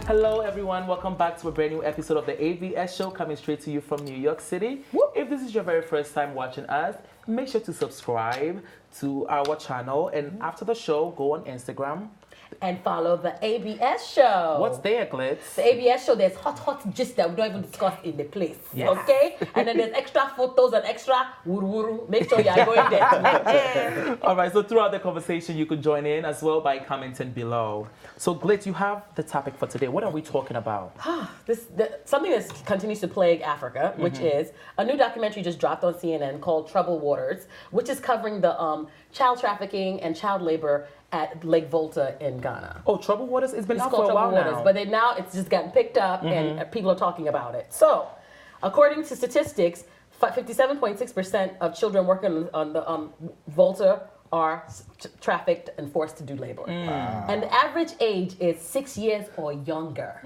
Hello everyone, welcome back to a brand new episode of the AVS show coming straight to you from New York City. Whoop. If this is your very first time watching us, make sure to subscribe to our channel and after the show, go on Instagram and follow the ABS show. What's there, Glitz? The ABS show, there's hot gist that we don't even discuss in the place. Yes. Okay? And then there's extra photos and extra wuru. Make sure you're going there. All right, so throughout the conversation, you can join in as well by commenting below. So, Glitz, you have the topic for today. What are we talking about? Something that continues to plague Africa, which is a new documentary just dropped on CNN called Troubled Waters, which is covering the child trafficking and child labor at Lake Volta in Ghana. Oh, Troubled Waters? It's been out for a while now. But now it's just gotten picked up and people are talking about it. So, according to statistics, 57.6% of children working on the Volta are trafficked and forced to do labor. And the average age is 6 years or younger.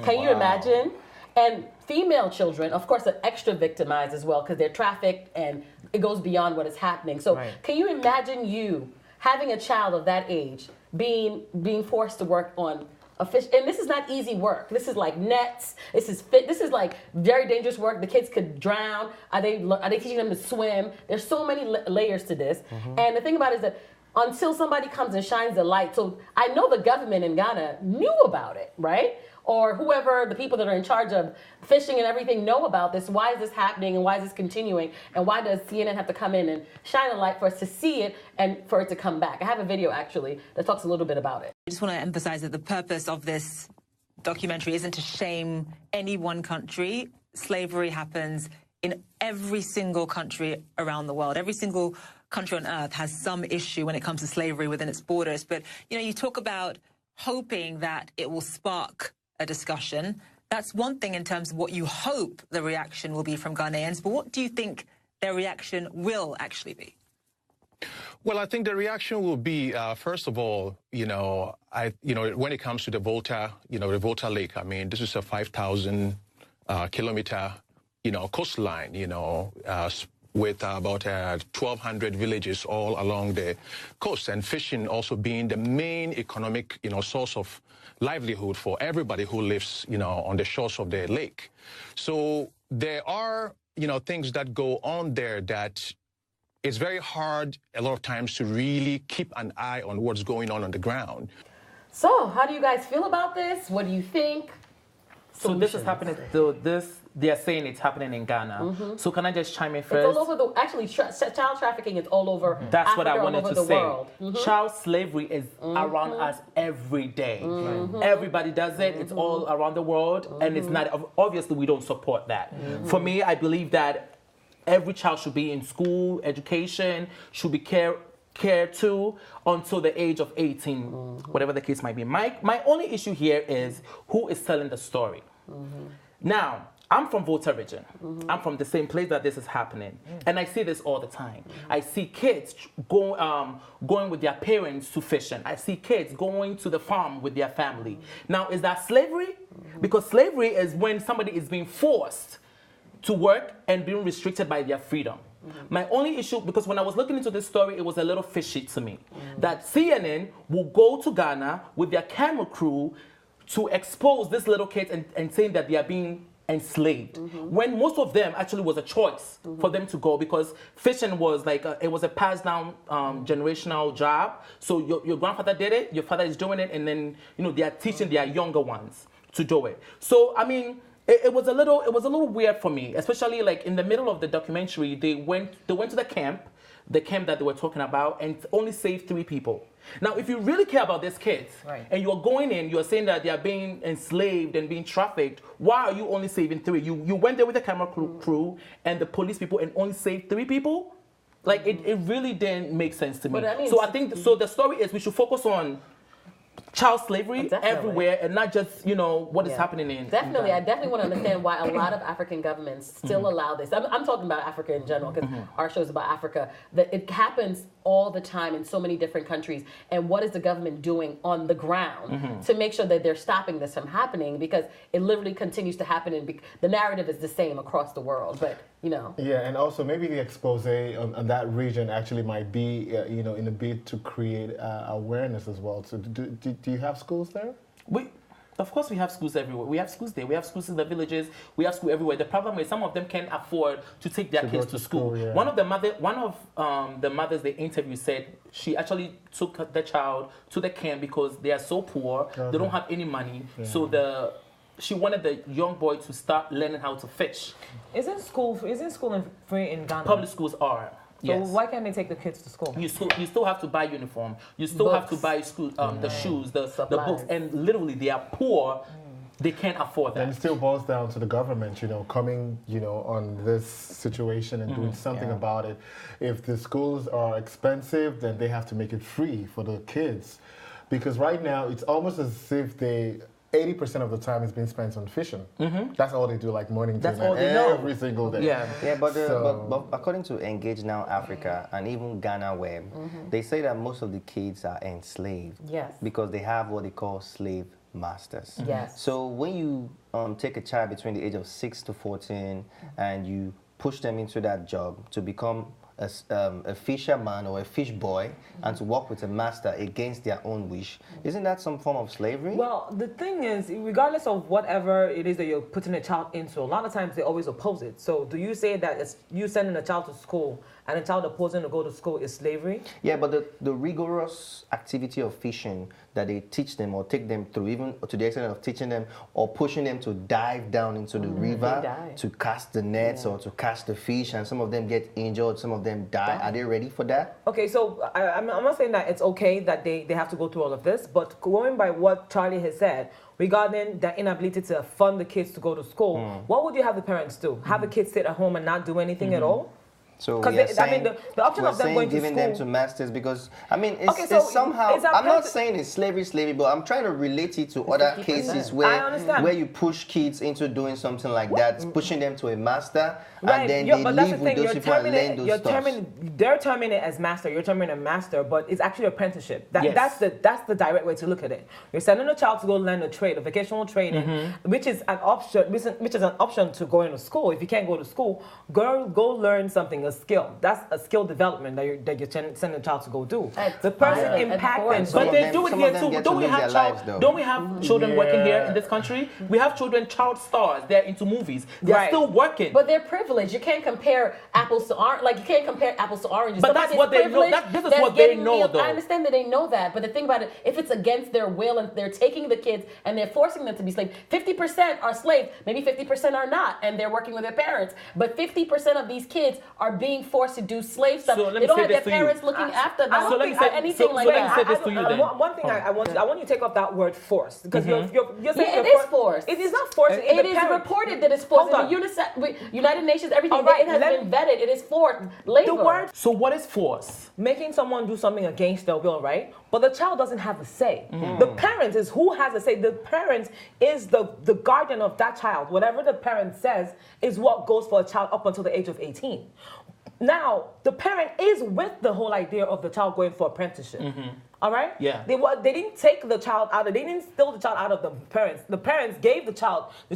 Can you imagine? And female children, of course, are extra victimized as well because they're trafficked and it goes beyond what is happening. So can you imagine you having a child of that age being forced to work on a fish? And this is not easy work. This is like nets. This is like very dangerous work. The kids could drown. Are they teaching them to swim? There's so many layers to this. And the thing about it is that until somebody comes and shines the light, so I know the government in Ghana knew about it, right? Or whoever, the people that are in charge of fishing and everything know about this. Why is this happening and why is this continuing? And why does CNN have to come in and shine a light for us to see it and for it to come back? I have a video actually that talks a little bit about it. I just want to emphasize that the purpose of this documentary isn't to shame any one country. Slavery happens in every single country around the world. Every single country on earth has some issue when it comes to slavery within its borders. But, you know, you talk about hoping that it will spark a discussion. That's one thing in terms of what you hope the reaction will be from Ghanaians, but what do you think their reaction will actually be? Well, I think the reaction will be, first of all, when it comes to the Volta, the Volta Lake, I mean, this is a 5,000 kilometer, coastline, with about 1,200 villages all along the coast, and fishing also being the main economic, source of livelihood for everybody who lives, on the shores of the lake. So there are, things that go on there that it's very hard a lot of times to really keep an eye on what's going on the ground. So how do you guys feel about this? What do you think? So this is happening, they are saying it's happening in Ghana. So can I just chime in first? It's all over actually, child trafficking is all over That's Africa, what I wanted to say. world. Child slavery is around us every day. Everybody does it. It's all around the world. And it's not, obviously we don't support that. For me, I believe that every child should be in school, education, should be cared to until the age of 18, whatever the case might be. My only issue here is who is telling the story. Now, I'm from Volta region. I'm from the same place that this is happening. And I see this all the time. I see kids going with their parents to fishing. I see kids going to the farm with their family. Now, is that slavery? Because slavery is when somebody is being forced to work and being restricted by their freedom. My only issue, because when I was looking into this story, it was a little fishy to me, that CNN will go to Ghana with their camera crew to expose these little kids and saying that they are being enslaved, when most of them actually was a choice for them to go, because fishing was like it was a passed down generational job. So your grandfather did it, your father is doing it, and then they are teaching their younger ones to do it. So I mean, it was a little weird for me, especially like in the middle of the documentary, they went to the camp that they were talking about, and only saved 3 people. Now, if you really care about these kids, and you're going in, you're saying that they are being enslaved and being trafficked, why are you only saving 3? You went there with the camera crew and the police people and only saved 3 people? Like, it really didn't make sense to me. So I think, so the story is we should focus on child slavery everywhere and not just, what is happening in Definitely. I definitely want to understand why a lot of African governments still allow this. I'm talking about Africa in general because our show is about Africa. That it happens all the time in so many different countries. And what is the government doing on the ground to make sure that they're stopping this from happening? Because it literally continues to happen, and the narrative is the same across the world. But, Yeah, and also maybe the expose on that region actually might be, in a bid to create awareness as well. So do you have schools there? Of course, we have schools everywhere. We have schools there. We have schools in the villages. We have school everywhere. The problem is some of them can't afford to take their kids to school. Yeah. One of the mothers they interviewed said she actually took the child to the camp because they are so poor. They don't have any money. Yeah. So she wanted the young boy to start learning how to fish. Isn't school free in Ghana? Public schools are. So Yes. why can't they take the kids to school? You still have to buy uniform. You still have to buy school the shoes, the books, and literally they are poor. They can't afford that. And it still boils down to the government, coming, on this situation and doing something about it. If the schools are expensive, then they have to make it free for the kids, because right now it's almost as if 80% of the time is being spent on fishing. That's all they do, like morning That's till all night, they know. every single day. Yeah, but according to Engage Now Africa and even Ghana Web, they say that most of the kids are enslaved. Yes. Because they have what they call slave masters. Yes. So when you take a child between the age of 6 to 14 and you push them into that job to become a fisherman or a fish boy and to work with a master against their own wish, isn't that some form of slavery? Well, the thing is, regardless of whatever it is that you're putting a child into, a lot of times they always oppose it. So do you say that it's you sending a child to school and a child opposing to go to school is slavery? Yeah, but the rigorous activity of fishing that they teach them or take them through, even to the extent of teaching them or pushing them to dive down into the river to cast the nets or to catch the fish, and some of them get injured, some of them die. Are they ready for that? Okay, so I'm not saying that it's okay that they have to go through all of this, but going by what Charlie has said regarding the inability to fund the kids to go to school, what would you have the parents do? Have the kids sit at home and not do anything at all? So Because the option of them going to giving school, them to masters, because it's, Okay, so it's somehow is that I'm not saying it's slavery, but I'm trying to relate it to other 50%. cases I where understand. you push kids into doing something like that, pushing them to a master, right? and then Yeah, they but that's live the with thing. those people and learn those stuff. They're terming it as master. You're terming it as master, but it's actually apprenticeship. Yes. That's the direct way to look at it. You're sending a child to go learn a trade, a vocational training, which is an option. Which is an option to going to school. If you can't go to school, go learn something, a skill. That's a skill development that you're sending a child to go do. The person impacting. But they do it some here of them too. get Don't to we live have their lives, though. don't we have children working here in this country? We have children, child stars. They're into movies. They're Right. still working. But they're privileged. You can't compare apples to orange. Like you can't compare apples to oranges. But that's what they know. Privileged, This is that's what they getting know, meals. though. I understand that they know that, but the thing about it, if it's against their will and they're taking the kids and they're forcing them to be slaves, 50% are slaves. Maybe 50% are not, and they're working with their parents. But 50% of these kids are being forced to do slave stuff. So let me they don't say have their this to you. parents looking after them. I don't think anything like let me that. say this to you then. One thing I want you to take off that word forced, because you're saying Yeah, it you're is forced. It is not forced. It is reported that it's forced. Hold In on. the United Nations, everything, All right, it has been vetted. It is forced labor. The word So what is force? making someone do something against their will, right? But the child doesn't have a say. The parent is who has a say. The parent is the guardian of that child. Whatever the parent says is what goes for a child up until the age of 18. Now, the parent is with the whole idea of the child going for apprenticeship. All right? Yeah. They didn't take the child out of, they didn't steal the child out of the parents. The parents gave the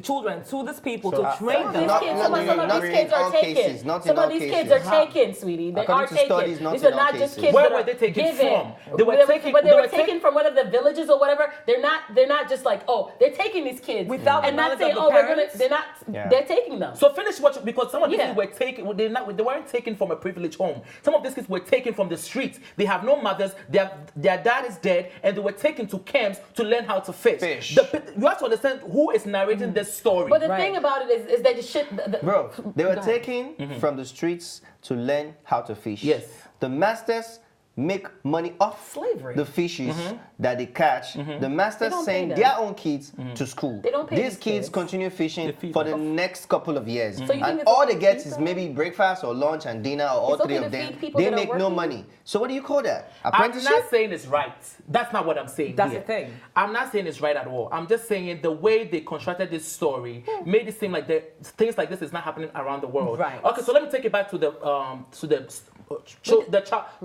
children to these people to train them. Some of these kids are taken. Some of these kids are taken, sweetie. They are According to taken. studies, not These in are all not just cases. kids Where that were are they taken given. from? They were taken- But they they were were taken from one of the villages or whatever. They're not just like, oh, they're taking these kids Without and the not knowledge saying, of the oh, we're gonna. parents? They're not. Yeah. They're taking them. So finish what because some of these Yeah. kids were taken. They weren't taken from a privileged home. Some of these kids were taken from the streets. They have no mothers. Their dad is dead, and they were taken to camps to learn how to fish. You have to understand who is narrating this story. But the thing about it is that you should. Bro, they were taken from the streets to learn how to fish. Yes. The masters make money off Slavery. the fishes that they catch. The masters don't pay send them. their own kids to school. They don't pay These these kids kids. continue fishing They feed for the them. next couple of years. So you think And it's all okay they to get feed is them? maybe breakfast or lunch and dinner or all It's three okay of to them. feed people They that are make no working? money. So what do you call that? I'm Apprenticeship? not saying it's right. That's not what I'm saying. That's here. the thing. I'm not saying it's right at all. I'm just saying the way they constructed this story made it seem like things like this is not happening around the world. Right. Okay, so let me take it back to the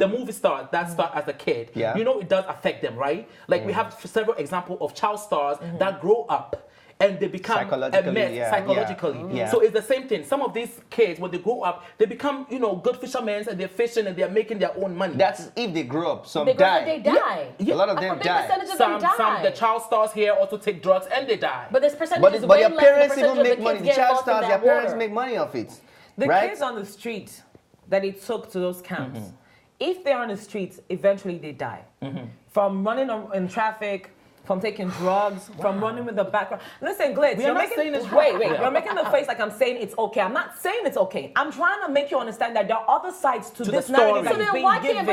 movie star that start as a kid. Yeah. You know it does affect them, right? Like we have several examples of child stars that grow up and they become Psychologically, a mess yeah. psychologically. Yeah. So it's the same thing. Some of these kids, when they grow up, they become, good fishermen, and they're fishing and they're making their own money. That's if they grow up. Some They die. die. A lot of them A big die. percentage of some, them die. the child stars here also take drugs and they die. But this percentage is But way your less than the parents percentage even of the make kids money. The getting child lost in stars, that their parents water. make money off it. The right? kids on the street that it took to those camps, if they're on the streets, eventually they die. From running in traffic, from taking drugs, from running with the background. Listen, Glitz, We are not saying it's wait, right. you're making the face like I'm saying it's okay. I'm not saying it's okay. I'm trying to make you understand that there are other sides to this the narrative story. that So is then being why given.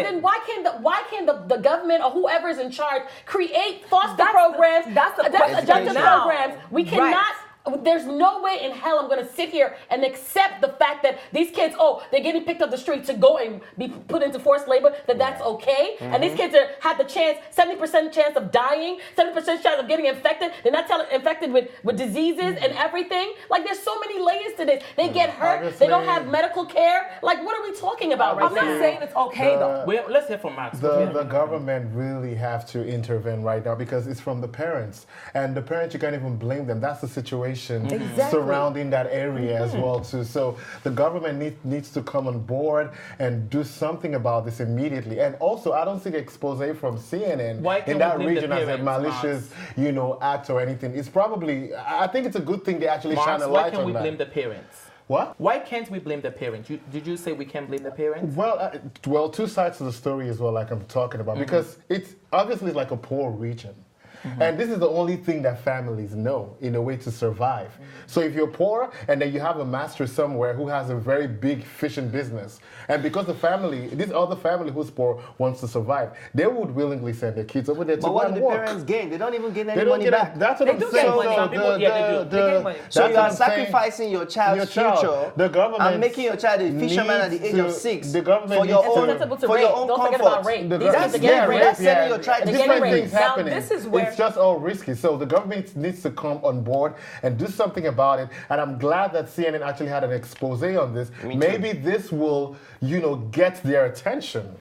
can't the government or whoever's in charge create foster That's- programs, that's the question adjunctive now. programs? We cannot. There's no way in hell I'm going to sit here and accept the fact that these kids, they're getting picked up the street to go and be put into forced labor, that's okay. And these kids have the chance, 70% chance of dying, 70% chance of getting infected. They're not infected with diseases and everything. Like, there's so many layers to this. They get hurt. Obviously, they don't have medical care. Like, what are we talking about right I'm now? not saying it's okay though. Let's hear from Max. The government really have to intervene right now because it's from the parents. And the parents, you can't even blame them. That's the situation surrounding that area as well too. So the government needs to come on board and do something about this immediately. And also, I don't see the expose from CNN in that region as a malicious, act or anything. It's probably, I think it's a good thing they actually shine a light on that. Why can't we blame the parents? What? Why can't we blame the parents? Did you say we can't blame the parents? Well, two sides to the story as well, like I'm talking about, because it's obviously like a poor region. And this is the only thing that families know in a way to survive. So if you're poor and then you have a master somewhere who has a very big fishing business, and because this other family who's poor wants to survive, they would willingly send their kids over there to But go what and do the work. parents gain? They don't even gain any money back. That's what I'm do saying. get money. Some people, they do. They get money. So that's you what are I'm saying. sacrificing your child's future The government and making your child a fisherman at the age of 6 The government for your needs to- own, Susceptible to for your rape. own Don't forget comfort. about rape. The These kids government- are getting yeah, raped. that's sending your child. They're Different getting raped. things Now, happening. this is where- It's just all risky. So the government needs to come on board and do something about it. And I'm glad that CNN actually had an expose on this. Maybe this will, get their attention.